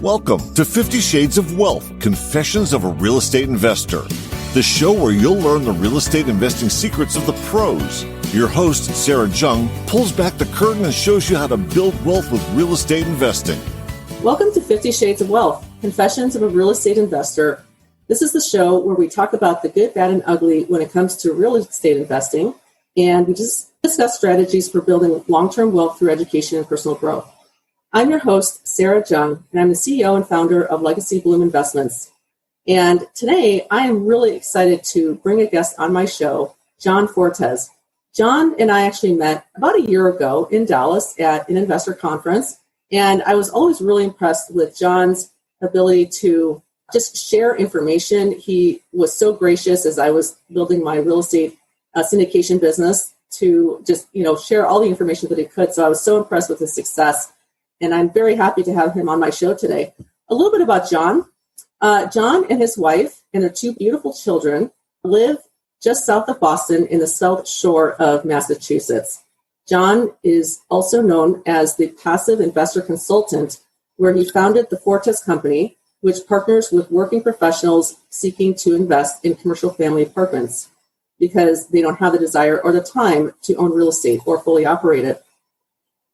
Welcome to 50 Shades of Wealth, Confessions of a Real Estate Investor, the show where you'll learn the real estate investing secrets of the pros. Your host, Sarah Jung, pulls back the curtain and shows you how to build wealth with real estate investing. Welcome to 50 Shades of Wealth, Confessions of a Real Estate Investor. This is the show where we talk about the good, bad, and ugly when it comes to real estate investing, and we just discuss strategies for building long-term wealth through education and personal growth. I'm your host, Sarah Jung, and I'm the CEO and founder of Legacy Bloom Investments. And today, I am really excited to bring a guest on my show, John Fortes. John and I actually met about a year ago in Dallas at an investor conference, and I was always really impressed with John's ability to just share information. He was so gracious as I was building my real estate syndication business to just, share all the information that he could. So I was so impressed with his success. And I'm very happy to have him on my show today. A little bit about John. John and his wife and their two beautiful children live just south of Boston in the South Shore of Massachusetts. John is also known as the Passive Investor Consultant, where he founded the Fortes Company, which partners with working professionals seeking to invest in commercial family apartments because they don't have the desire or the time to own real estate or fully operate it.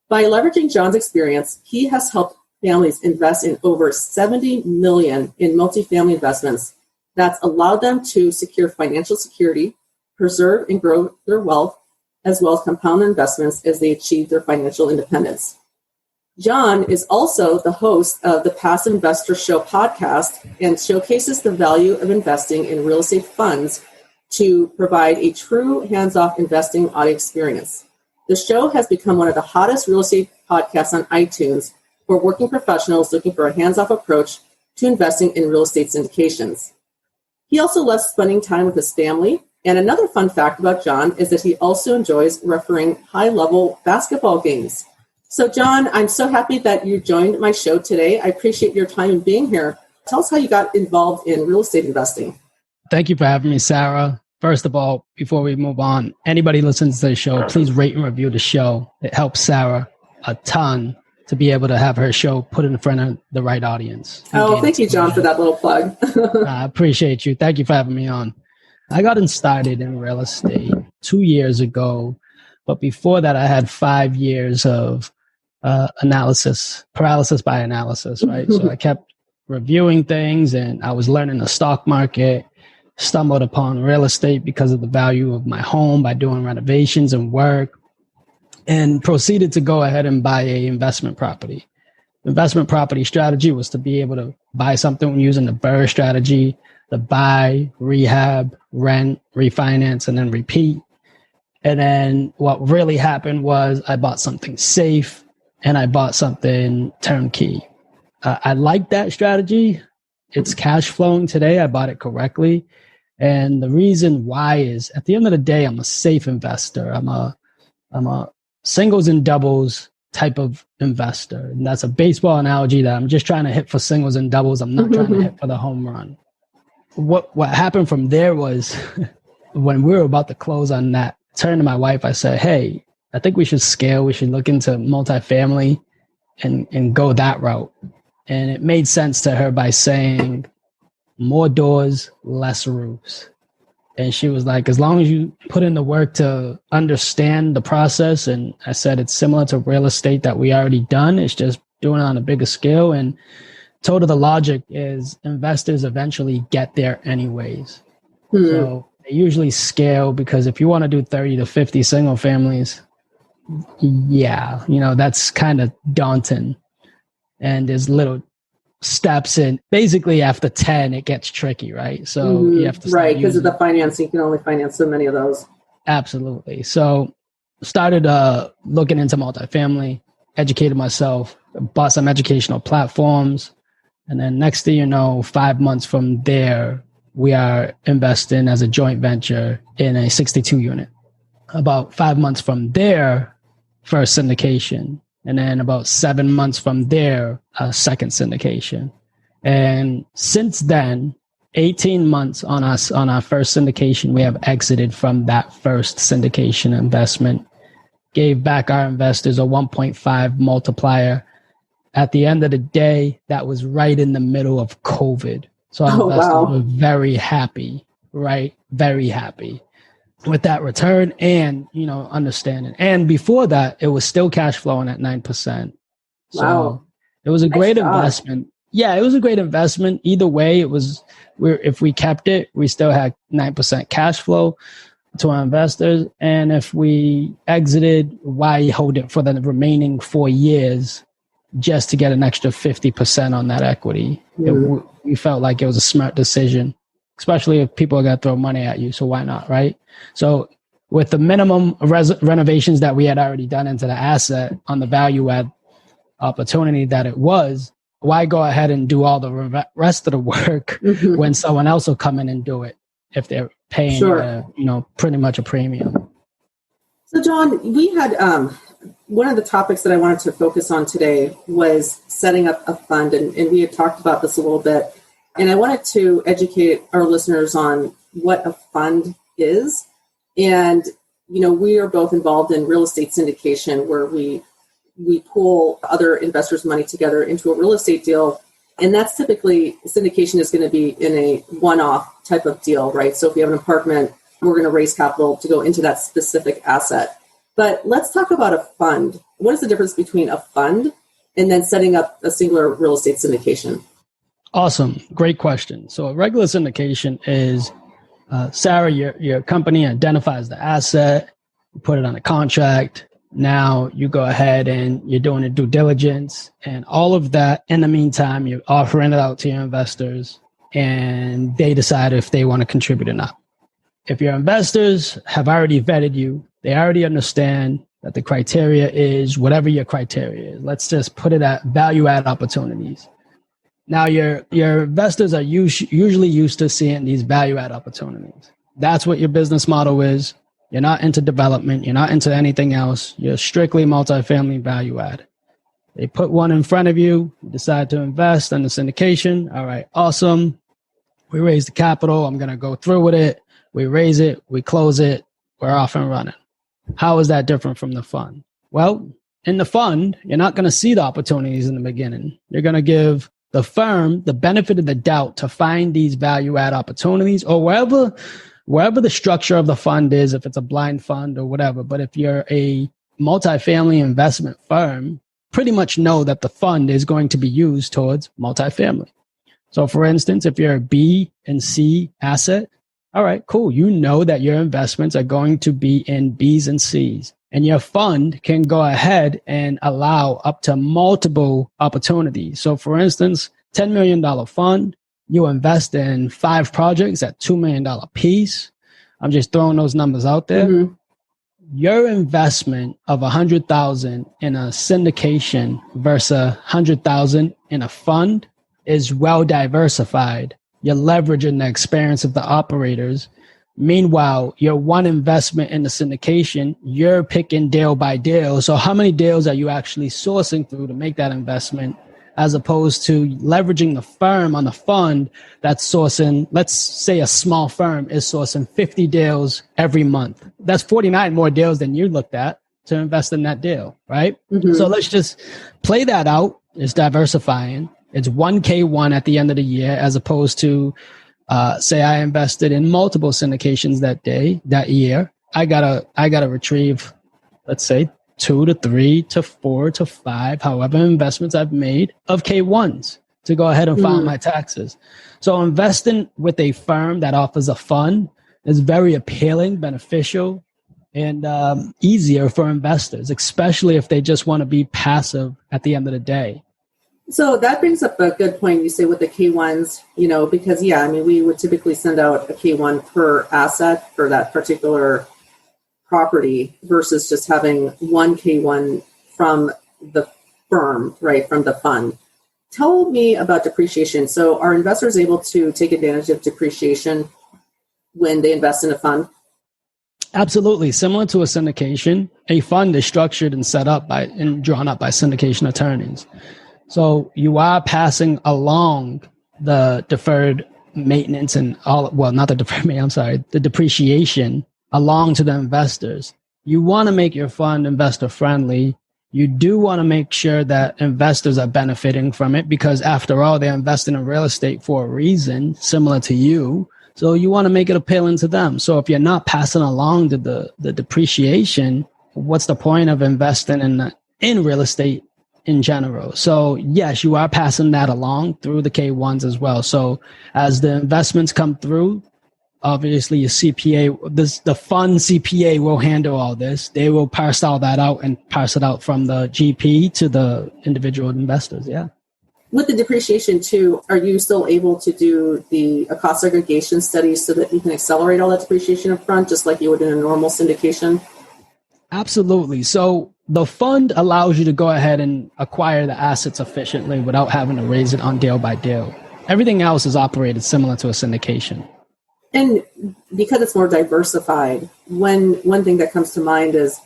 By leveraging John's experience, he has helped families invest in over $70 million in multifamily investments that's allowed them to secure financial security, preserve and grow their wealth, as well as compound their investments as they achieve their financial independence. John is also the host of the Passive Investor Show podcast and showcases the value of investing in real estate funds to provide a true hands-off investing audio experience. The show has become one of the hottest real estate podcasts on iTunes for working professionals looking for a hands-off approach to investing in real estate syndications. He also loves spending time with his family. And another fun fact about John is that he also enjoys refereeing high-level basketball games. So, John, I'm so happy that you joined my show today. I appreciate your time in being here. Tell us how you got involved in real estate investing. Thank you for having me, Sarah. First of all, before we move on, anybody listens to the show, please rate and review the show. It helps Sarah a ton to be able to have her show put in front of the right audience. Oh, thank you, John, for that little plug. I appreciate you. Thank you for having me on. I got started in real estate 2 years ago, but before that, I had 5 years of paralysis by analysis, right? So I kept reviewing things and I was learning the stock market. Stumbled upon real estate because of the value of my home by doing renovations and work, and proceeded to go ahead and buy a investment property. Investment property strategy was to be able to buy something using the BRRRR strategy, the buy, rehab, rent, refinance, and then repeat. And then what really happened was I bought something safe and I bought something turnkey. I like that strategy. It's cash flowing today. I bought it correctly. And the reason why is at the end of the day, I'm a safe investor. I'm a singles and doubles type of investor. And that's a baseball analogy that I'm just trying to hit for singles and doubles. I'm not trying to hit for the home run. What happened from there was when we were about to close on that, I turned to my wife. I said, hey, I think we should scale. We should look into multifamily and go that route. And it made sense to her by saying, more doors, less roofs. And she was like, as long as you put in the work to understand the process. And I said, it's similar to real estate that we already done. It's just doing it on a bigger scale. And told her the logic is investors eventually get there anyways. So they usually scale because if you want to do 30 to 50 single families, that's kind of daunting. And there's little steps in. Basically, after 10, it gets tricky, right? So you have to right, because of the financing, you can only finance so many of those. Absolutely. So started looking into multifamily, educated myself, bought some educational platforms, and then next thing you know, 5 months from there, we are investing as a joint venture in a 62 unit. About 5 months from there, first syndication. And then about 7 months from there, a second syndication. And since then, 18 months on our first syndication, we have exited from that first syndication investment, gave back our investors a 1.5 multiplier at the end of the day, that was right in the middle of COVID. So our investors were very happy, right? Very happy with that return and, understanding. And before that, it was still cash flowing at 9%. So it was a great investment. Yeah, it was a great investment. Either way, if we kept it, we still had 9% cash flow to our investors. And if we exited, why hold it for the remaining 4 years just to get an extra 50% on that equity? We felt like it was a smart decision, especially if people are going to throw money at you. So why not, right? So with the minimum renovations that we had already done into the asset on the value add opportunity that it was, why go ahead and do all the rest of the work when someone else will come in and do it if they're paying, pretty much a premium? So, John, we had one of the topics that I wanted to focus on today was setting up a fund, and we had talked about this a little bit. And I wanted to educate our listeners on what a fund is. And, we are both involved in real estate syndication, where we pool other investors' money together into a real estate deal. And that's typically, syndication is going to be in a one-off type of deal, right? So if you have an apartment, we're going to raise capital to go into that specific asset. But let's talk about a fund. What is the difference between a fund and then setting up a singular real estate syndication? Awesome. Great question. So a regular syndication is, Sarah, your company identifies the asset, you put it on a contract. Now you go ahead and you're doing a due diligence and all of that. In the meantime, you're offering it out to your investors and they decide if they want to contribute or not. If your investors have already vetted you, they already understand that the criteria is whatever your criteria is. Let's just put it at value add opportunities. Now your investors are usually used to seeing these value add opportunities. That's what your business model is. You're not into development. You're not into anything else. You're strictly multifamily value add. They put one in front of you, you decide to invest in the syndication. All right, awesome. We raise the capital. I'm going to go through with it. We raise it. We close it. We're off and running. How is that different from the fund? Well, in the fund, you're not going to see the opportunities in the beginning. You're going to give the firm the benefit of the doubt to find these value add opportunities, or wherever the structure of the fund is, if it's a blind fund or whatever. But if you're a multifamily investment firm, pretty much know that the fund is going to be used towards multifamily. So for instance, if you're a B and C asset, all right, cool. You know that your investments are going to be in B's and C's, and your fund can go ahead and allow up to multiple opportunities. So for instance, $10 million fund, you invest in 5 projects at $2 million piece. I'm just throwing those numbers out there. Your investment of $100,000 in a syndication versus $100,000 in a fund is well diversified. You're leveraging the experience of the operators. Meanwhile, your one investment in the syndication, you're picking deal by deal. So how many deals are you actually sourcing through to make that investment, as opposed to leveraging the firm on the fund that's sourcing, let's say a small firm is sourcing 50 deals every month. That's 49 more deals than you looked at to invest in that deal, right? So let's just play that out. It's diversifying. It's 1K1 at the end of the year, as opposed to, say I invested in multiple syndications that year. I gotta retrieve, let's say, 2 to 3 to 4 to 5, however investments I've made of K1s to go ahead and file my taxes. So investing with a firm that offers a fund is very appealing, beneficial, and easier for investors, especially if they just want to be passive at the end of the day. So that brings up a good point you say with the K1s, because, we would typically send out a K1 per asset for that particular property versus just having one K1 from the firm, right, from the fund. Tell me about depreciation. So are investors able to take advantage of depreciation when they invest in a fund? Absolutely. Similar to a syndication, a fund is structured and set up and drawn up by syndication attorneys. So you are passing along the deferred maintenance and the depreciation along to the investors. You want to make your fund investor friendly. You do want to make sure that investors are benefiting from it because after all, they're investing in real estate for a reason, similar to you. So you want to make it appealing to them. So if you're not passing along the depreciation, what's the point of investing in real estate in general? So yes, you are passing that along through the K1s as well. So as the investments come through, obviously your CPA, the fund CPA will handle all this. They will parse all that out and parse it out from the GP to the individual investors. Yeah. With the depreciation too, are you still able to do a cost segregation study so that you can accelerate all that depreciation up front, just like you would in a normal syndication? Absolutely. So the fund allows you to go ahead and acquire the assets efficiently without having to raise it on deal by deal. Everything else is operated similar to a syndication. And because it's more diversified, one thing that comes to mind is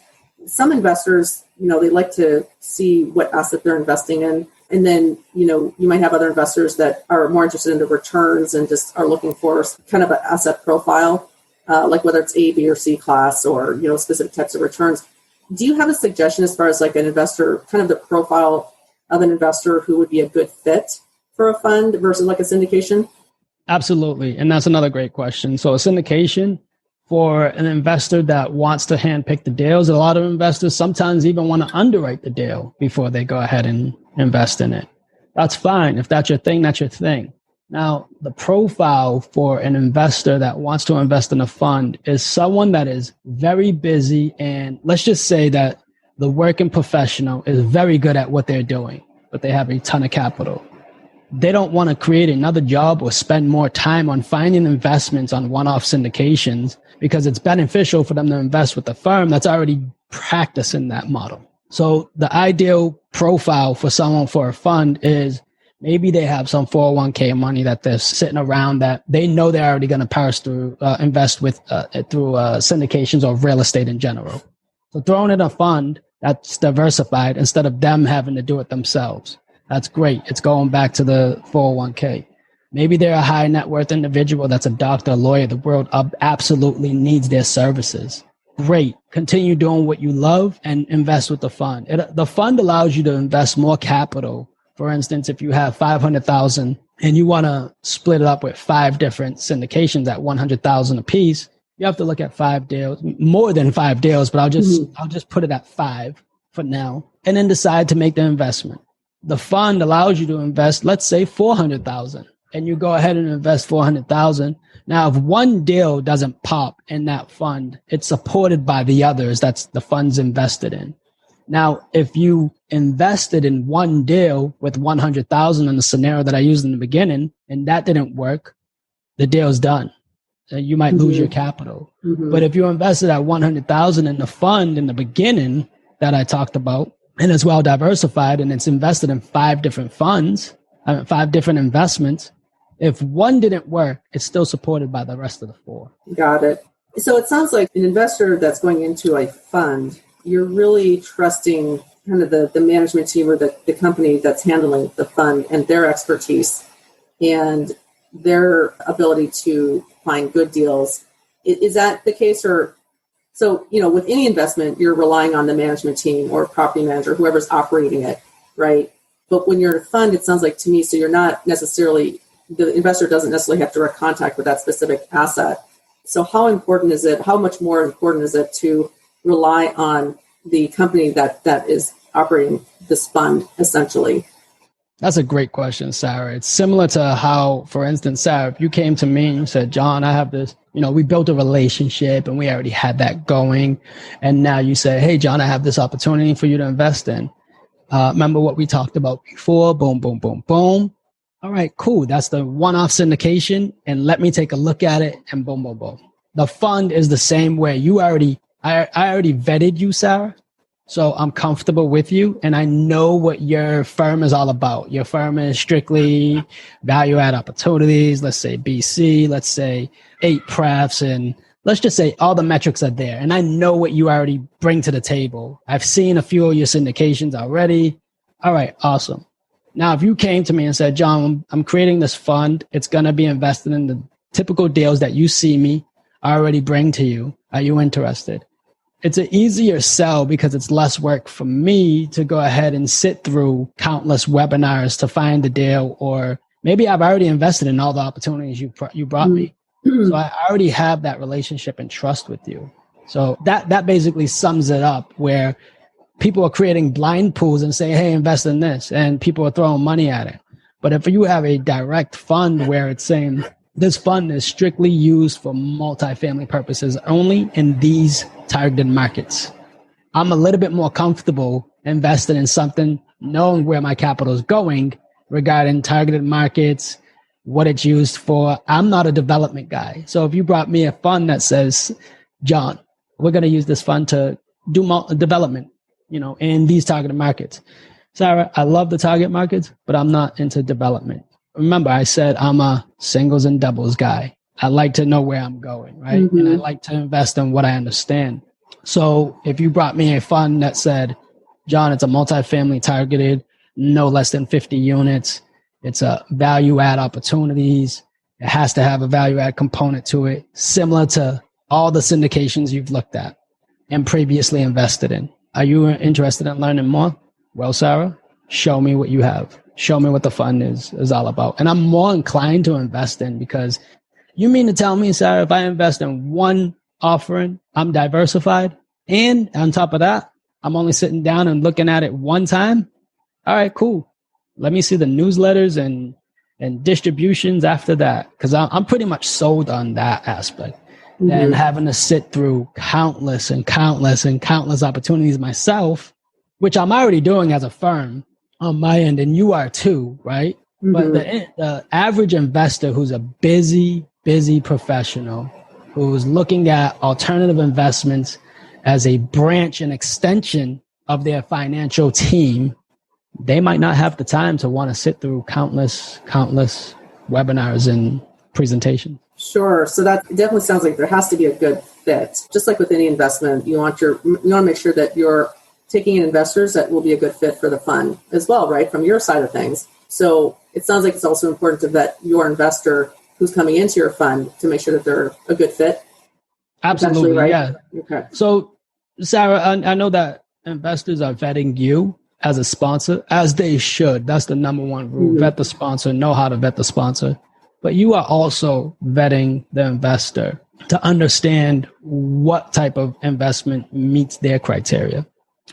some investors, they like to see what asset they're investing in. And then, you might have other investors that are more interested in the returns and just are looking for kind of an asset profile, like whether it's A, B, or C class or, specific types of returns. Do you have a suggestion as far as like an investor, kind of the profile of an investor who would be a good fit for a fund versus like a syndication? Absolutely. And that's another great question. So a syndication for an investor that wants to handpick the deals, a lot of investors sometimes even want to underwrite the deal before they go ahead and invest in it. That's fine. If that's your thing, that's your thing. Now, the profile for an investor that wants to invest in a fund is someone that is very busy. And let's just say that the working professional is very good at what they're doing, but they have a ton of capital. They don't want to create another job or spend more time on finding investments on one-off syndications because it's beneficial for them to invest with a firm that's already practicing that model. So the ideal profile for someone for a fund is maybe they have some 401k money that they're sitting around that they know they're already going to parse through, invest with through syndications or real estate in general. So throwing in a fund that's diversified instead of them having to do it themselves. That's great. It's going back to the 401k. Maybe they're a high net worth individual that's a doctor, a lawyer. The world absolutely needs their services. Great. Continue doing what you love and invest with the fund. The fund allows you to invest more capital. For instance, if you have $500,000 and you want to split it up with 5 different syndications at $100,000 a piece, you have to look at 5 deals, more than 5 deals, but I'll just put it at 5 for now, and then decide to make the investment. The fund allows you to invest, let's say $400,000, and you go ahead and invest $400,000. Now, if one deal doesn't pop in that fund, it's supported by the others that's the fund's invested in. Now, if you invested in one deal with $100,000 in the scenario that I used in the beginning, and that didn't work, the deal's done. You might lose your capital. But if you invested at $100,000 in the fund in the beginning that I talked about, and it's well diversified and it's invested in 5 different funds, 5 different investments. If one didn't work, it's still supported by the rest of the 4. Got it. So it sounds like an investor that's going into a fund, you're really trusting kind of the management team or the company that's handling the fund and their expertise and their ability to find good deals. Is that the case? Or so, with any investment, you're relying on the management team or property manager, whoever's operating it, right? But when you're in a fund, it sounds like to me, so you're not necessarily, the investor doesn't necessarily have direct contact with that specific asset. So how much more important is it to rely on the company that is operating this fund, essentially? That's a great question, Sarah. It's similar to how, for instance, Sarah, if you came to me and you said, John, I have this, we built a relationship and we already had that going. And now you say, hey, John, I have this opportunity for you to invest in. Remember what we talked about before? Boom, boom, boom, boom. All right, cool. That's the one-off syndication. And let me take a look at it and boom, boom, boom. The fund is the same way. I already vetted you, Sarah. So I'm comfortable with you and I know what your firm is all about. Your firm is strictly value add opportunities. Let's say BC, let's say 8 prefs, and let's just say all the metrics are there. And I know what you already bring to the table. I've seen a few of your syndications already. All right, awesome. Now, if you came to me and said, John, I'm creating this fund. It's going to be invested in the typical deals that you see me already bring to you. Are you interested? it's an easier sell because it's less work for me to go ahead and sit through countless webinars to find the deal, or maybe I've already invested in all the opportunities you brought me. So I already have that relationship and trust with you. So that basically sums it up, where people are creating blind pools and say, hey, invest in this, and people are throwing money at it. But if you have a direct fund where it's saying this fund is strictly used for multifamily purposes only in these targeted markets, I'm a little bit more comfortable investing in something, knowing where my capital is going regarding targeted markets, what it's used for. I'm not a development guy. So if you brought me a fund that says, John, we're going to use this fund to do development, in these targeted markets. Sarah, I love the target markets, but I'm not into development. Remember, I said I'm a singles and doubles guy. I like to know where I'm going, right? And I like to invest in what I understand. So if you brought me a fund that said, John, it's a multifamily targeted, no less than 50 units. It's a value add opportunities. It has to have a value add component to it, similar to all the syndications you've looked at and previously invested in. Are you interested in learning more? Well, Sarah, show me what you have. Show me what the fund is all about. And I'm more inclined to invest in, because you mean to tell me, Sarah, if I invest in one offering, I'm diversified, and on top of that, I'm only sitting down and looking at it one time? All right, cool. Let me see the newsletters and distributions after that, because I'm pretty much sold on that aspect. And having to sit through countless opportunities myself, which I'm already doing as a firm on my end, and you are too, right? But the average investor who's a busy professional, who's looking at alternative investments as a branch and extension of their financial team, they might not have the time to want to sit through countless webinars and presentations. Sure. So that definitely sounds like there has to be a good fit. Just like with any investment, you want to make sure that you're taking in investors that will be a good fit for the fund as well, right? From your side of things. So it sounds like it's also important to vet your investor who's coming into your fund to make sure that they're a good fit. Absolutely, right? Yeah. Okay. So, Sarah, I know that investors are vetting you as a sponsor, as they should. That's the number one rule. Vet the sponsor, know how to vet the sponsor. But you are also vetting the investor to understand what type of investment meets their criteria.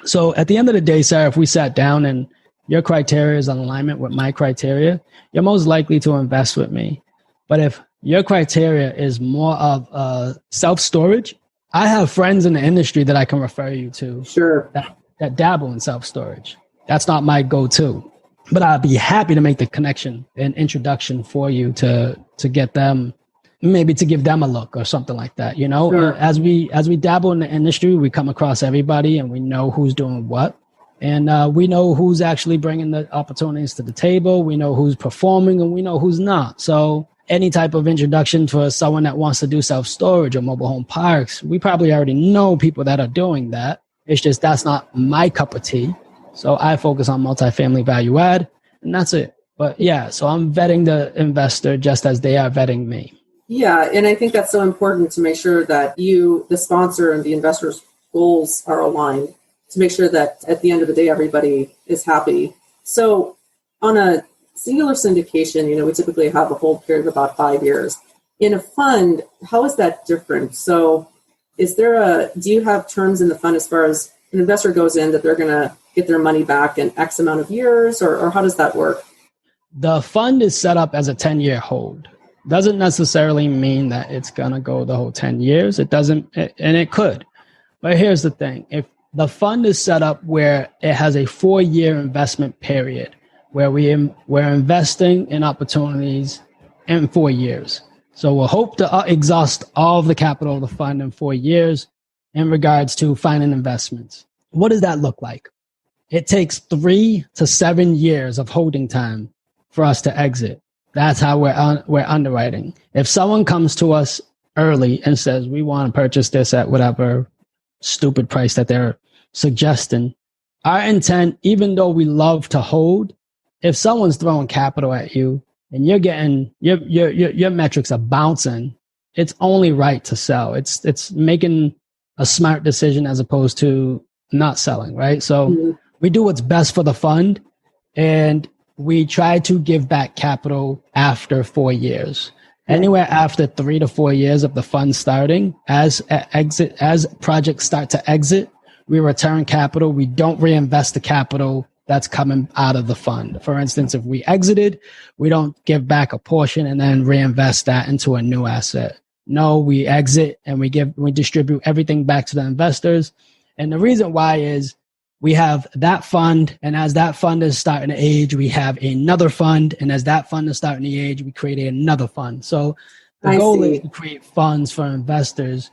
So at the end of the day, Sarah, if we sat down and your criteria is in alignment with my criteria, you're most likely to invest with me. But if your criteria is more of self-storage, I have friends in the industry that I can refer you to. Sure. That dabble in self-storage. That's not my go-to. But I'd be happy to make the connection and introduction for you to get them, maybe to give them a look or something like that. Sure. As we dabble in the industry, we come across everybody and we know who's doing what. And we know who's actually bringing the opportunities to the table. We know who's performing and we know who's not. So any type of introduction for someone that wants to do self-storage or mobile home parks, we probably already know people that are doing that. It's just that's not my cup of tea. So I focus on multifamily value add, and that's it. But yeah, so I'm vetting the investor just as they are vetting me. Yeah, and I think that's so important to make sure that you, the sponsor, and the investor's goals are aligned to make sure that at the end of the day, everybody is happy. So on a singular syndication, we typically have a hold period of about 5 years. In a fund, how is that different? So do you have terms in the fund as far as an investor goes in that they're going to get their money back in X amount of years, or how does that work? The fund is set up as a 10-year hold. Doesn't necessarily mean that it's going to go the whole 10 years. It doesn't, and it could. But here's the thing. If the fund is set up where it has a 4-year investment period, where we're investing in opportunities in 4 years. So we'll hope to exhaust all of the capital of the fund in 4 years in regards to finding investments. What does that look like? It takes 3 to 7 years of holding time for us to exit. That's how we're underwriting. If someone comes to us early and says, we want to purchase this at whatever stupid price that they're suggesting, our intent, even though we love to hold, if someone's throwing capital at you and you're getting, your metrics are bouncing, it's only right to sell. It's making a smart decision as opposed to not selling, right? So we do what's best for the fund, and we try to give back capital after 4 years. Anywhere after 3 to 4 years of the fund starting, as projects start to exit, we return capital. We don't reinvest the capital that's coming out of the fund. For instance, if we exited, we don't give back a portion and then reinvest that into a new asset. No, we exit and we distribute everything back to the investors. And the reason why is we have that fund, and as that fund is starting to age, we have another fund, and as that fund is starting to age, we create another fund. So the goal is to create funds for investors,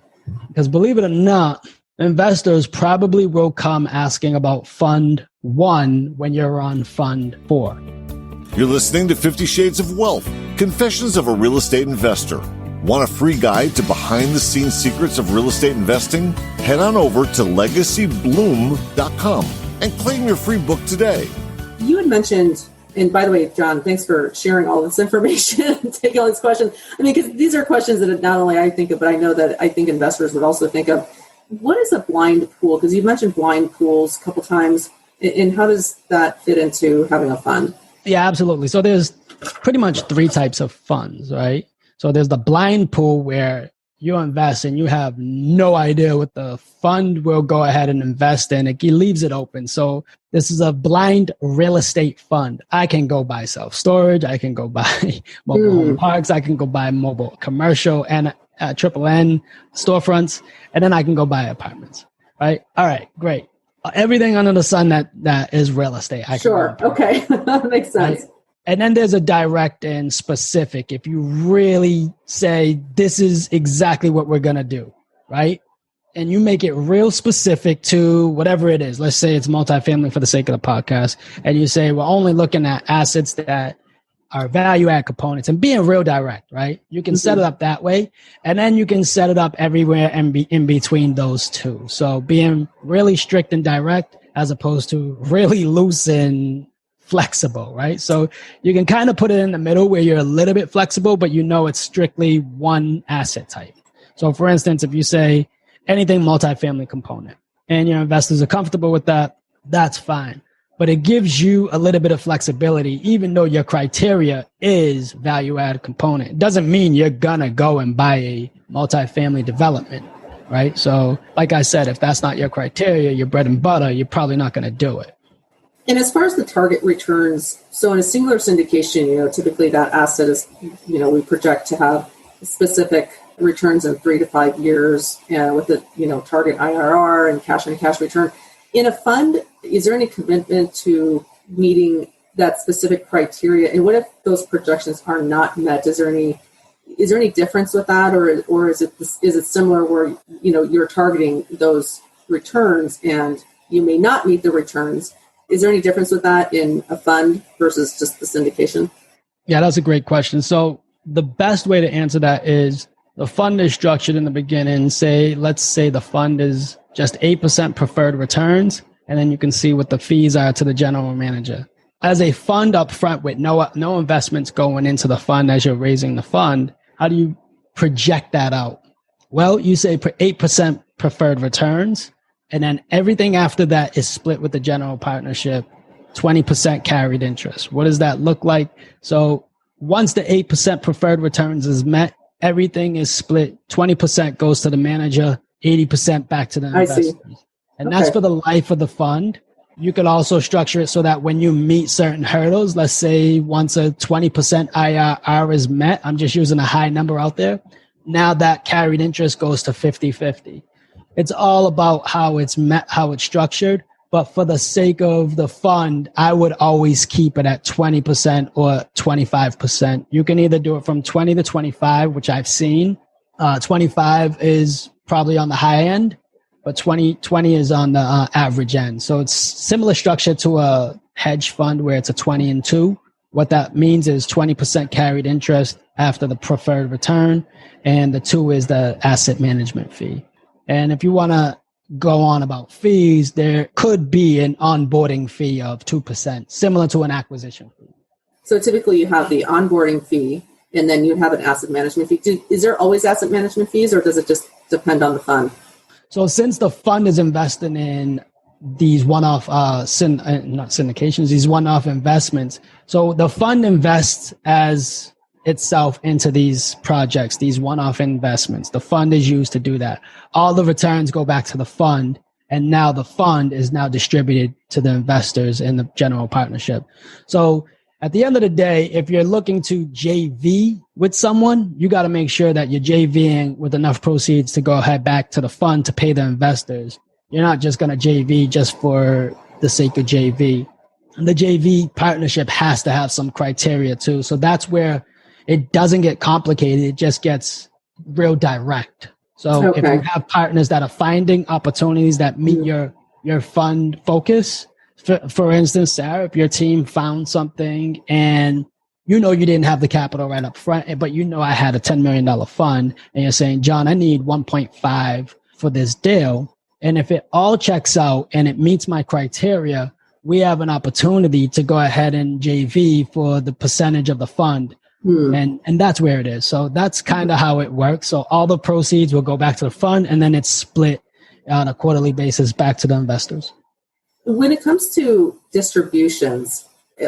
because believe it or not, investors probably will come asking about Fund 1 when you're on Fund 4. You're listening to 50 Shades of Wealth, Confessions of a Real Estate Investor. Want a free guide to behind-the-scenes secrets of real estate investing? Head on over to legacybloom.com and claim your free book today. You had mentioned, and by the way, John, thanks for sharing all this information, taking all these questions. I mean, because these are questions that not only I think of, but I think investors would also think of. What is a blind pool? Because you've mentioned blind pools a couple times, and how does that fit into having a fund? Yeah, absolutely. So there's pretty much 3 types of funds, right? So there's the blind pool where you invest and you have no idea what the fund will go ahead and invest in. It leaves it open. So this is a blind real estate fund. I can go buy self-storage. I can go buy mobile home parks. I can go buy mobile commercial and triple N storefronts. And then I can go buy apartments, right? All right, great. Everything under the sun that is real estate. Sure. Okay. That makes sense. Right? And then there's a direct and specific. If you really say, this is exactly what we're going to do, right? And you make it real specific to whatever it is. Let's say it's multifamily for the sake of the podcast. And you say, we're only looking at assets that are value add components, and being real direct, right? You can set it up that way. And then you can set it up everywhere and be in between those two. So being really strict and direct as opposed to really loose and flexible, right? So you can kind of put it in the middle where you're a little bit flexible, but you know it's strictly one asset type. So for instance, if you say anything multifamily component and your investors are comfortable with that, that's fine. But it gives you a little bit of flexibility, even though your criteria is value add component. It doesn't mean you're gonna go and buy a multifamily development, right? So like I said, if that's not your criteria, your bread and butter, you're probably not gonna do it. And as far as the target returns, so in a singular syndication, typically that asset is, we project to have specific returns in 3 to 5 years with the, target IRR and cash on cash return. In a fund, is there any commitment to meeting that specific criteria? And what if those projections are not met? Is there any difference with that, or is it similar where you're targeting those returns and you may not meet the returns? Is there any difference with that in a fund versus just the syndication? Yeah, that's a great question. So the best way to answer that is the fund is structured in the beginning. Let's say the fund is just 8% preferred returns, and then you can see what the fees are to the general manager. As a fund up front with no investments going into the fund as you're raising the fund, how do you project that out? Well, you say 8% preferred returns, and then everything after that is split with the general partnership, 20% carried interest. What does that look like? So once the 8% preferred returns is met, everything is split. 20% goes to the manager, 80% back to the investors. And that's for the life of the fund. You could also structure it so that when you meet certain hurdles, let's say once a 20% IRR is met, I'm just using a high number out there. Now that carried interest goes to 50-50. It's all about how it's met, how it's structured. But for the sake of the fund, I would always keep it at 20% or 25%. You can either do it from 20 to 25, which I've seen. 25 is probably on the high end, but 20 is on the average end. So it's similar structure to a hedge fund where it's a 20 and 2. What that means is 20% carried interest after the preferred return, and the 2 is the asset management fee. And if you want to go on about fees, there could be an onboarding fee of 2%, similar to an acquisition fee. So typically you have the onboarding fee, and then you have an asset management fee. Is there always asset management fees, or does it just depend on the fund? So since the fund is investing in these one-off, not syndications, these one-off investments, so the fund invests as itself into these projects, these one-off investments. The fund is used to do that. All the returns go back to the fund, and now the fund is now distributed to the investors in the general partnership. So at the end of the day, if you're looking to JV with someone, you got to make sure that you're JVing with enough proceeds to go ahead back to the fund to pay the investors. You're not just going to JV just for the sake of JV. And the JV partnership has to have some criteria too. So that's where it doesn't get complicated. It just gets real direct. So if you have partners that are finding opportunities that meet your fund focus, for instance, Sarah, if your team found something and you didn't have the capital right up front, but I had a $10 million fund and you're saying, John, I need 1.5 for this deal. And if it all checks out and it meets my criteria, we have an opportunity to go ahead and JV for the percentage of the fund. And that's where it is. So that's kind of how it works. So all the proceeds will go back to the fund and then it's split on a quarterly basis back to the investors. When it comes to distributions,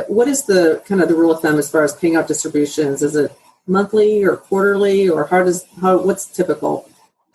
what is the kind of the rule of thumb as far as paying out distributions? Is it monthly or quarterly, or what's typical?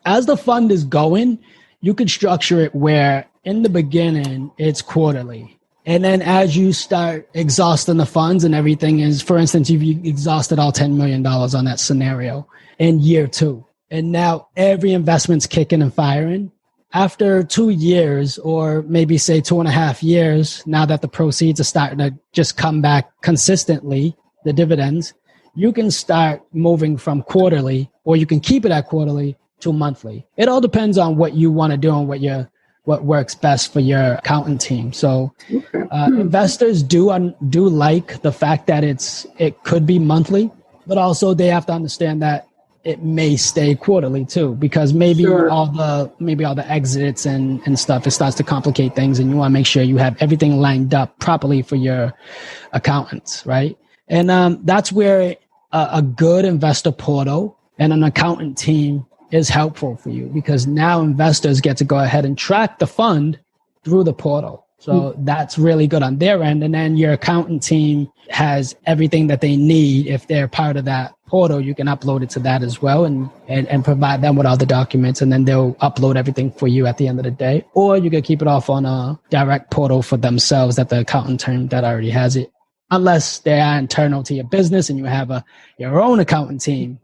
As the fund is going, you can structure it where in the beginning it's quarterly. And then as you start exhausting the funds and everything is, for instance, you've exhausted all $10 million on that scenario in year 2. And now every investment's kicking and firing. After 2 years, or maybe say 2.5 years, now that the proceeds are starting to just come back consistently, the dividends, you can start moving from quarterly, or you can keep it at quarterly, to monthly. It all depends on what you want to do and what works best for your accountant team. So investors do like the fact that it could be monthly, but also they have to understand that it may stay quarterly too, because maybe all the exits and stuff, it starts to complicate things, and you want to make sure you have everything lined up properly for your accountants, right? And that's where a good investor portal and an accountant team is helpful for you, because now investors get to go ahead and track the fund through the portal. So that's really good on their end. And then your accountant team has everything that they need. If they're part of that portal, you can upload it to that as well and provide them with all the documents, and then they'll upload everything for you at the end of the day. Or you can keep it off on a direct portal for themselves that the accountant team that already has it. Unless they are internal to your business and you have your own accountant team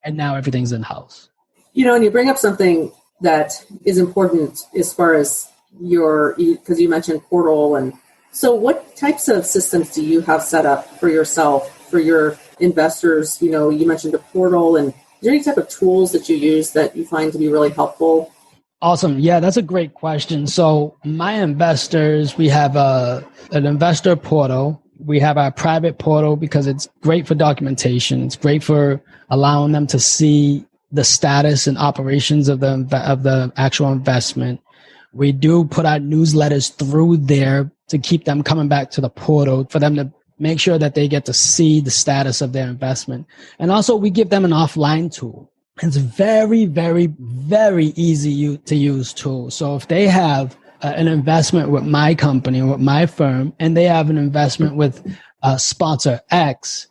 and now everything's in-house. And you bring up something that is important as far as because you mentioned portal. And so what types of systems do you have set up for yourself, for your investors? You mentioned a portal, and is there any type of tools that you use that you find to be really helpful? Awesome. Yeah, that's a great question. So my investors, we have an investor portal. We have our private portal because it's great for documentation. It's great for allowing them to see the status and operations of the actual investment. We do put out newsletters through there to keep them coming back to the portal, for them to make sure that they get to see the status of their investment. And also we give them an offline tool. It's very, very, very easy to use tool. So if they have an investment with my company, with my firm, and they have an investment with sponsor X,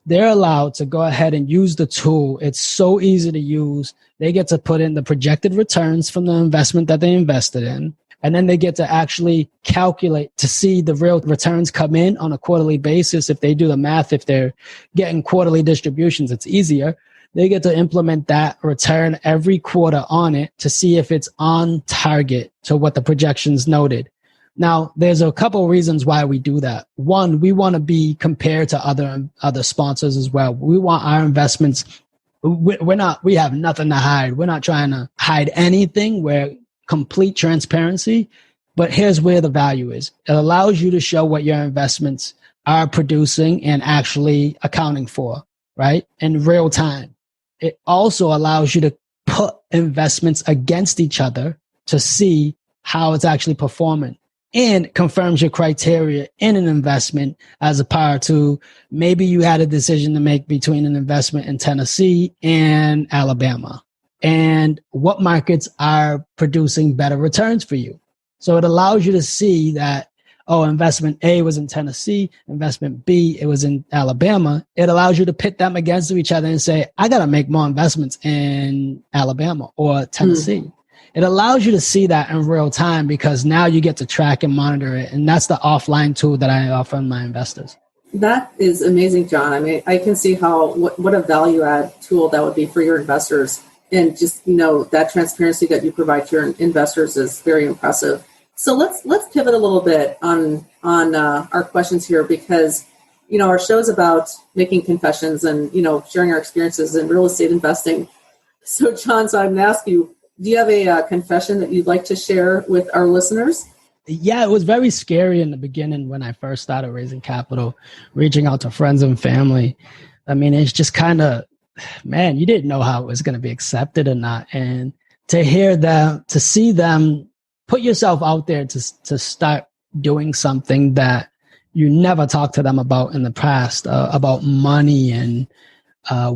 they're allowed to go ahead and use the tool. It's so easy to use. They get to put in the projected returns from the investment that they invested in. And then they get to actually calculate to see the real returns come in on a quarterly basis. If they do the math, if they're getting quarterly distributions, it's easier. They get to implement that return every quarter on it to see if it's on target to what the projections noted. Now, there's a couple of reasons why we do that. One, we want to be compared to other sponsors as well. We want our investments. We have nothing to hide. We're not trying to hide anything. We're complete transparency. But here's where the value is. It allows you to show what your investments are producing and actually accounting for, right? In real time. It also allows you to put investments against each other to see how it's actually performing, and confirms your criteria in an investment, as opposed to maybe you had a decision to make between an investment in Tennessee and Alabama. and what markets are producing better returns for you. So it allows you to see that, oh, investment A was in Tennessee, investment B, it was in Alabama. It allows you to pit them against each other and say, I got to make more investments in Alabama or Tennessee. It allows you to see that in real time because now you get to track and monitor it. And that's the offline tool that I offer my investors. That is amazing, John. I mean, I can see how what a value add tool that would be for your investors. And just, that transparency that you provide to your investors is very impressive. So let's pivot a little bit on our questions here because, our show's about making confessions and, sharing our experiences in real estate investing. So, John, I'm going to ask you, do you have a confession that you'd like to share with our listeners? Yeah, it was very scary in the beginning when I first started raising capital, reaching out to friends and family. I mean, it's just kind of, man, you didn't know how it was going to be accepted or not. And to hear them, to see them put yourself out there to start doing something that you never talked to them about in the past, about money and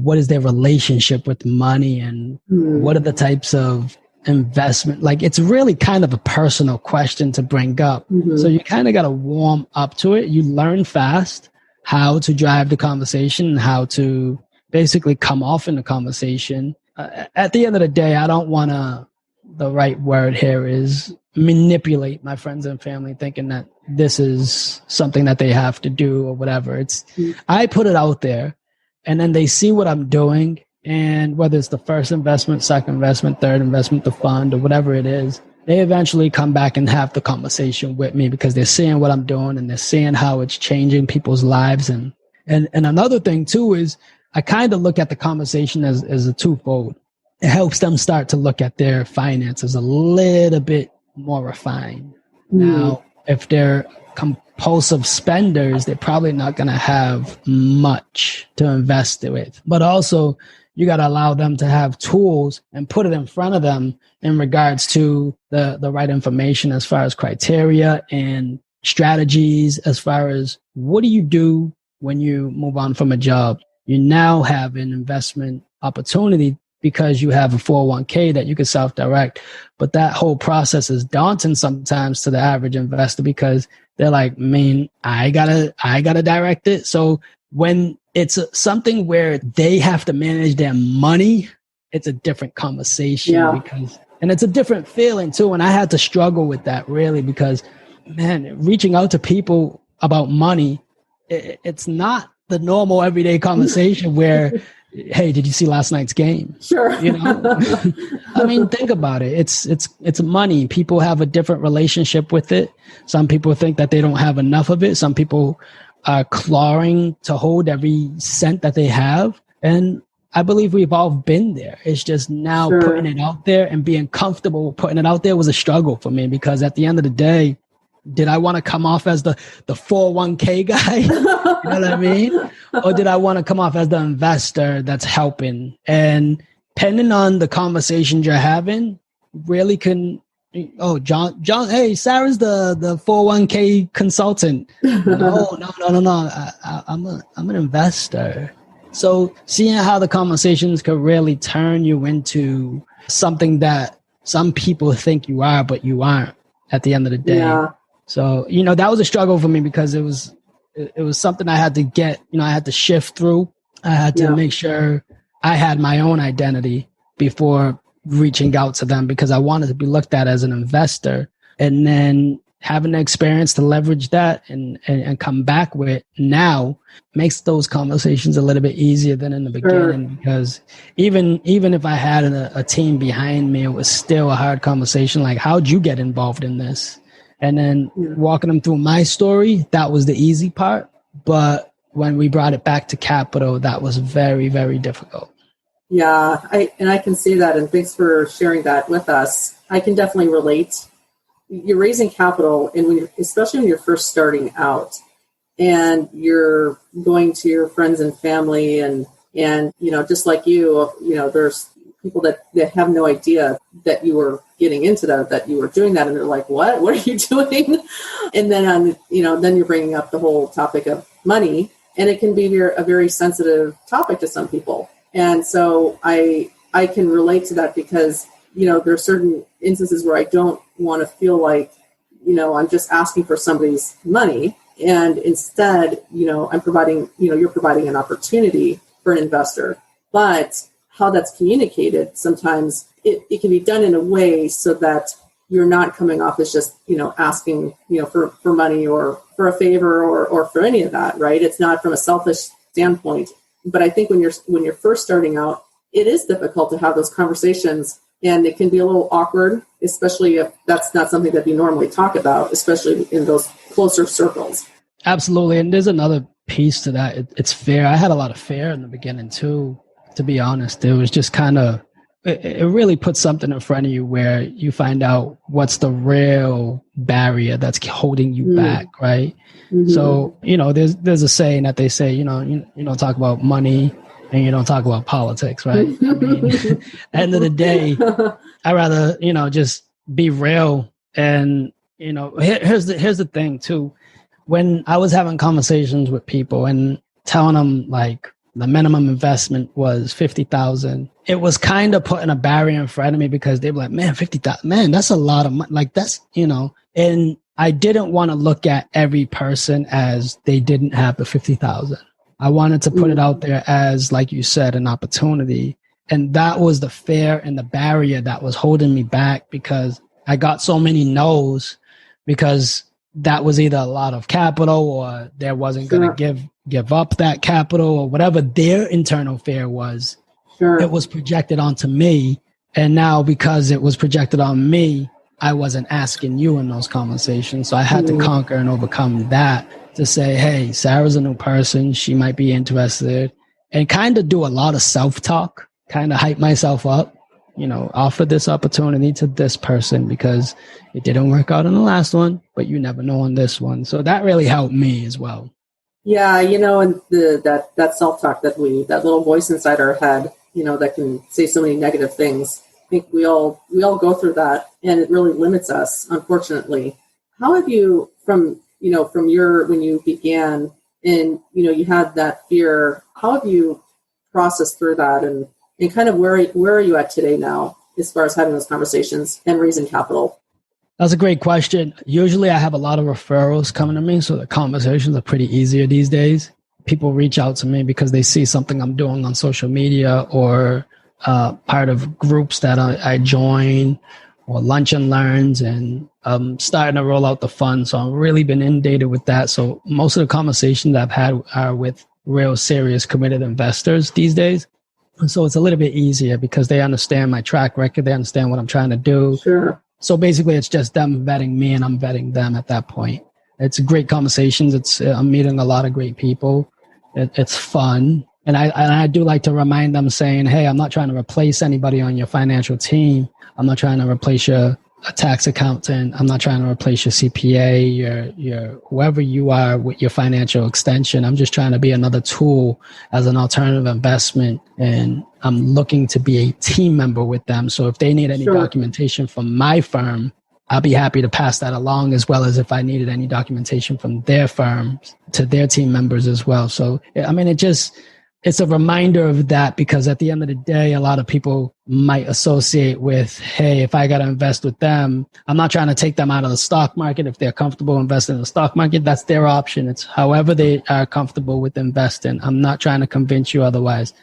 what is their relationship with money and what are the types of investment. Like, it's really kind of a personal question to bring up. So you kind of got to warm up to it. You learn fast how to drive the conversation and how to basically come off in the conversation. At the end of the day, I don't want to, the right word here is manipulate my friends and family thinking that this is something that they have to do or whatever. I put it out there and then they see what I'm doing. And whether it's the first investment, second investment, third investment, the fund or whatever it is, they eventually come back and have the conversation with me because they're seeing what I'm doing and they're seeing how it's changing people's lives. And another thing too is I kind of look at the conversation as a twofold. It helps them start to look at their finances a little bit more refined. Now, if they're compulsive spenders, they're probably not going to have much to invest with. But also, you got to allow them to have tools and put it in front of them in regards to the right information as far as criteria and strategies as far as what do you do when you move on from a job. You now have an investment opportunity because you have a 401k that you can self-direct. But that whole process is daunting sometimes to the average investor because they're like, man, I gotta direct it. So when it's something where they have to manage their money, it's a different conversation and it's a different feeling too. And I had to struggle with that really because, man, reaching out to people about money, it's not the normal everyday conversation where, hey, did you see last night's game? Sure. I mean, think about it. It's money. People have a different relationship with it. Some people think that they don't have enough of it. Some people are clawing to hold every cent that they have. And I believe we've all been there. It's just now putting it out there and being comfortable putting it out there was a struggle for me because at the end of the day, did I want to come off as the 401k guy? You know what I mean? Or did I want to come off as the investor that's helping? And depending on the conversations you're having, really can, oh, John, hey, Sarah's the 401k consultant. No. I'm an investor. So seeing how the conversations could really turn you into something that some people think you are, but you aren't at the end of the day. Yeah. So, that was a struggle for me because it was something I had to get, I had to shift through. I had to make sure I had my own identity before reaching out to them because I wanted to be looked at as an investor. And then having the experience to leverage that and come back with now makes those conversations a little bit easier than in the beginning because even if I had a team behind me, it was still a hard conversation. Like, how'd you get involved in this? And then walking them through my story, that was the easy part. But when we brought it back to capital, that was very, very difficult. Yeah, I can see that. And thanks for sharing that with us. I can definitely relate. You're raising capital, and especially when you're first starting out and you're going to your friends and family and just like there's people that have no idea that you were getting into that you were doing that. And they're like, what are you doing? And then, then you're bringing up the whole topic of money, and it can be a very sensitive topic to some people. And so I I can relate to that because, there are certain instances where I don't want to feel like, I'm just asking for somebody's money. And instead, I'm providing, you're providing an opportunity for an investor. But how that's communicated, sometimes it can be done in a way so that you're not coming off as just, asking, for money or for a favor or for any of that, right? It's not from a selfish standpoint. But I think when you're first starting out, it is difficult to have those conversations, and it can be a little awkward, especially if that's not something that you normally talk about, especially in those closer circles. Absolutely. And there's another piece to that. It's fear. I had a lot of fear in the beginning too, to be honest. It was just kind of, it really puts something in front of you where you find out what's the real barrier that's holding you back, right? Mm-hmm. So, there's a saying that they say, you don't talk about money and you don't talk about politics, right? I mean, at the end of the day, I'd rather, just be real. And, here's the thing too. When I was having conversations with people and telling them like the minimum investment was $50,000, it was kind of putting a barrier in front of me because they were like, man, $50,000, man, that's a lot of money. Like that's, and I didn't want to look at every person as they didn't have the 50,000. I wanted to put it out there as, like you said, an opportunity. And that was the fear and the barrier that was holding me back, because I got so many no's because that was either a lot of capital or there wasn't going to give up that capital or whatever their internal fear was. Sure. It was projected onto me. And now because it was projected on me, I wasn't asking you in those conversations. So I had to conquer and overcome that to say, hey, Sarah's a new person. She might be interested, and kind of do a lot of self-talk, kind of hype myself up, offer this opportunity to this person because it didn't work out in the last one, but you never know on this one. So that really helped me as well. Yeah. And that self-talk that little voice inside our head, that can say so many negative things. I think we all go through that, and it really limits us, unfortunately. How have you, from when you began and, you had that fear, how have you processed through that and kind of where are you at today now as far as having those conversations and raising capital? That's a great question. Usually I have a lot of referrals coming to me, so the conversations are pretty easier these days. People reach out to me because they see something I'm doing on social media or part of groups that I join or lunch and learns, and I'm starting to roll out the fund. So I've really been inundated with that. So most of the conversations I've had are with real serious committed investors these days. And so it's a little bit easier because they understand my track record. They understand what I'm trying to do. Sure. So basically it's just them vetting me and I'm vetting them at that point. It's great conversations. I'm meeting a lot of great people. It's fun. And I do like to remind them saying, hey, I'm not trying to replace anybody on your financial team. I'm not trying to replace a tax accountant. I'm not trying to replace your CPA, your whoever you are with your financial extension. I'm just trying to be another tool as an alternative investment. And I'm looking to be a team member with them. So if they need any documentation from my firm, I'll be happy to pass that along, as well as if I needed any documentation from their firms to their team members as well. So, I mean, it's a reminder of that, because at the end of the day, a lot of people might associate with, hey, if I got to invest with them, I'm not trying to take them out of the stock market. If they're comfortable investing in the stock market, that's their option. It's however they are comfortable with investing. I'm not trying to convince you otherwise.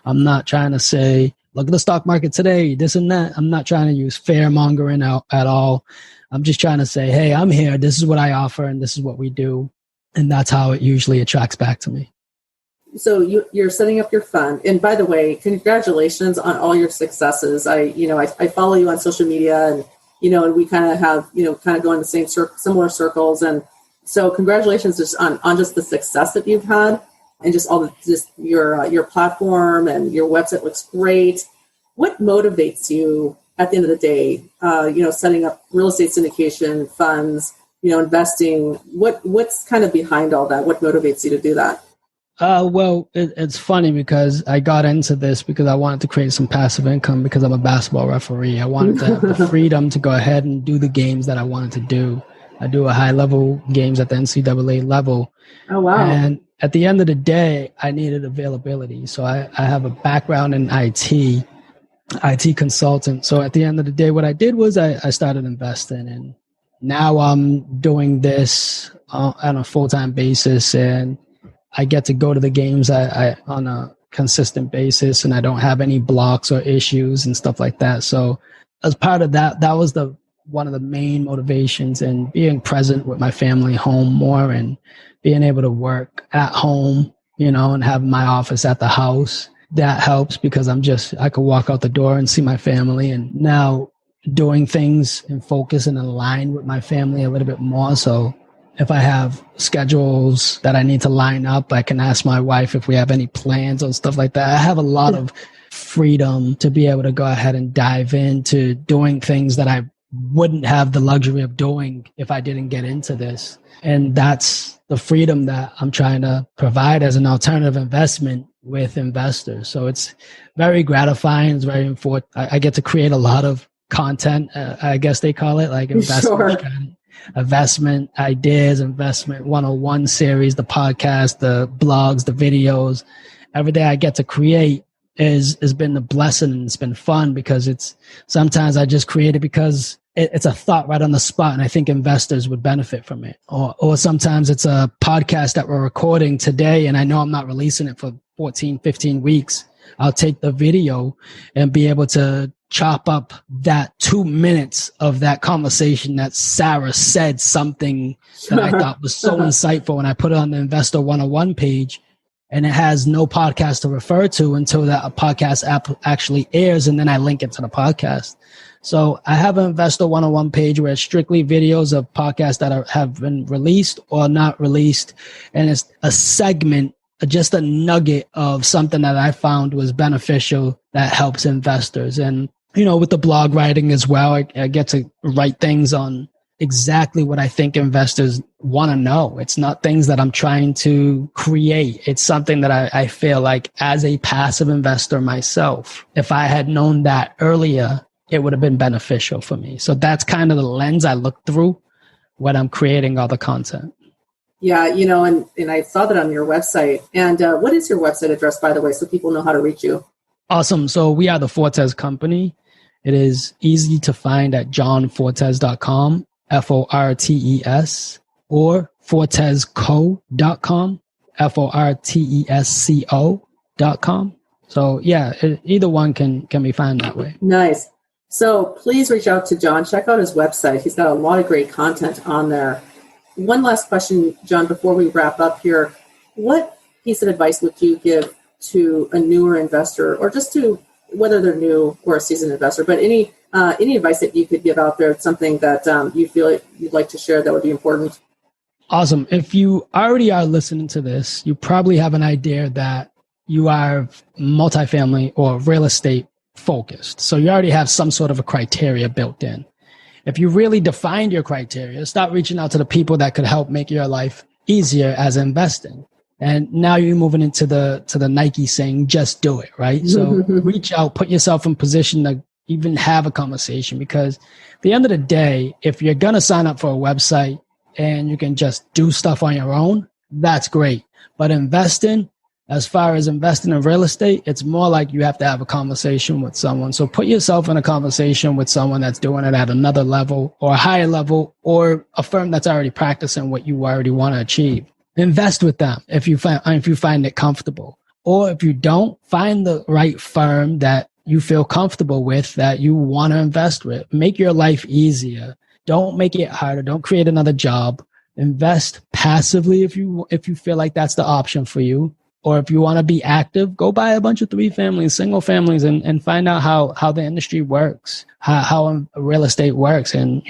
I'm not trying to say, look at the stock market today, this and that. I'm not trying to use fear mongering at all. I'm just trying to say, hey, I'm here. This is what I offer and this is what we do. And that's how it usually attracts back to me. So you're setting up your fund. And by the way, congratulations on all your successes. I follow you on social media, and, and we kind of have, kind of go in the same similar circles. And so congratulations just on just the success that you've had, and just your platform and your website looks great. What motivates you at the end of the day, setting up real estate syndication funds, investing? What's kind of behind all that? What motivates you to do that? Well, it's funny because I got into this because I wanted to create some passive income because I'm a basketball referee. I wanted to have the freedom to go ahead and do the games that I wanted to do. I do a high level games at the NCAA level. Oh, wow. And at the end of the day, I needed availability. So I have a background in IT. IT consultant. So at the end of the day, what I did was I started investing, and now I'm doing this on a full-time basis, and I get to go to the games I on a consistent basis, and I don't have any blocks or issues and stuff like that. So as part of that, that was one of the main motivations, and being present with my family home more and being able to work at home, and have my office at the house. That helps because I could walk out the door and see my family, and now doing things and focus and align with my family a little bit more. So if I have schedules that I need to line up, I can ask my wife if we have any plans or stuff like that. I have a lot of freedom to be able to go ahead and dive into doing things that I wouldn't have the luxury of doing if I didn't get into this. And that's the freedom that I'm trying to provide as an alternative investment with investors. So it's very gratifying. It's very important. I get to create a lot of content. I guess they call it like investment ideas, investment 101 series, the podcast, the blogs, the videos. Every day I get to create has been a blessing, and it's been fun because sometimes I just create it because it's a thought right on the spot, and I think investors would benefit from it. Or sometimes it's a podcast that we're recording today, and I know I'm not releasing it for 14, 15 weeks. I'll take the video and be able to chop up that 2 minutes of that conversation that Sarah said something that I thought was so insightful, and I put it on the Investor 101 page, and it has no podcast to refer to until that podcast app actually airs, and then I link it to the podcast. So I have an Investor 101 page where it's strictly videos of podcasts that have been released or not released, and it's a segment, just a nugget of something that I found was beneficial that helps investors. And, with the blog writing as well, I get to write things on exactly what I think investors want to know. It's not things that I'm trying to create. It's something that I feel like as a passive investor myself, if I had known that earlier, it would have been beneficial for me. So that's kind of the lens I look through when I'm creating all the content. Yeah, and I saw that on your website. And what is your website address, by the way, so people know how to reach you? Awesome. So we are the Fortes Company. It is easy to find at johnfortes.com, FORTES, or fortesco.com, FORTESCO.com. So yeah, either one can be found that way. Nice. So please reach out to John. Check out his website. He's got a lot of great content on there. One last question, John, before we wrap up here. What piece of advice would you give to a newer investor, or just to whether they're new or a seasoned investor, but any advice that you could give out there, something that you feel you'd like to share that would be important? Awesome. If you already are listening to this, you probably have an idea that you are multifamily or real estate focused. So you already have some sort of a criteria built in. If you really defined your criteria, start reaching out to the people that could help make your life easier as investing. And now you're moving into the Nike saying, just do it, right? So reach out, put yourself in position to even have a conversation, because at the end of the day, if you're going to sign up for a website and you can just do stuff on your own, that's great. But as far as investing in real estate, it's more like you have to have a conversation with someone. So put yourself in a conversation with someone that's doing it at another level or a higher level, or a firm that's already practicing what you already want to achieve. Invest with them if you find it comfortable. Or if you don't, find the right firm that you feel comfortable with, that you want to invest with. Make your life easier. Don't make it harder. Don't create another job. Invest passively if you feel like that's the option for you. Or if you want to be active, go buy a bunch of 3-families, single families, and find out how the industry works, how real estate works, and,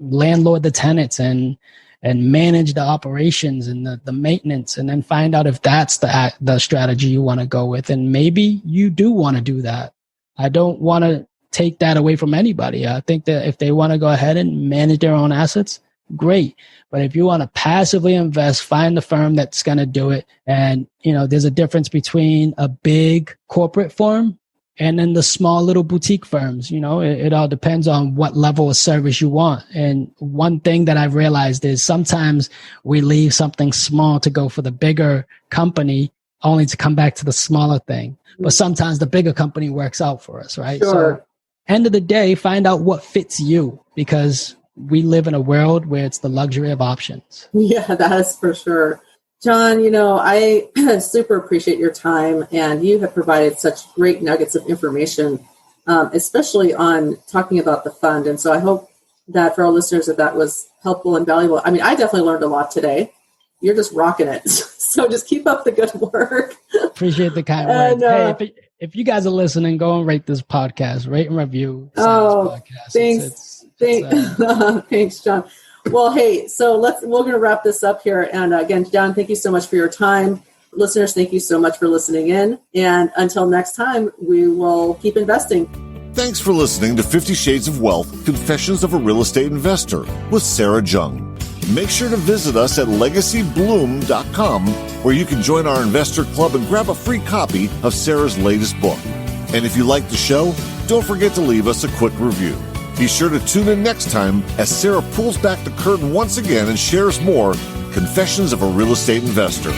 landlord the tenants and manage the operations and the maintenance, and then find out if that's the strategy you want to go with. And maybe you do want to do that. I don't want to take that away from anybody. I think that if they want to go ahead and manage their own assets, great. But if you want to passively invest, find the firm that's going to do it. And, there's a difference between a big corporate firm and then the small little boutique firms. It all depends on what level of service you want. And one thing that I've realized is sometimes we leave something small to go for the bigger company, only to come back to the smaller thing. But sometimes the bigger company works out for us, right? Sure. So end of the day, find out what fits you, because we live in a world where it's the luxury of options. Yeah, that is for sure. John, I super appreciate your time, and you have provided such great nuggets of information, especially on talking about the fund. And so I hope that for our listeners that was helpful and valuable. I mean, I definitely learned a lot today. You're just rocking it. So just keep up the good work. Appreciate the kind words. Hey, if you guys are listening, go and rate this podcast, rate and review. Thanks. Thanks, John. Well, hey, so we're going to wrap this up here. And again, John, thank you so much for your time. Listeners, thank you so much for listening in. And until next time, we will keep investing. Thanks for listening to 50 Shades of Wealth, Confessions of a Real Estate Investor with Sarah Jung. Make sure to visit us at legacybloom.com, where you can join our investor club and grab a free copy of Sarah's latest book. And if you like the show, don't forget to leave us a quick review. Be sure to tune in next time as Sarah pulls back the curtain once again and shares more Confessions of a Real Estate Investor.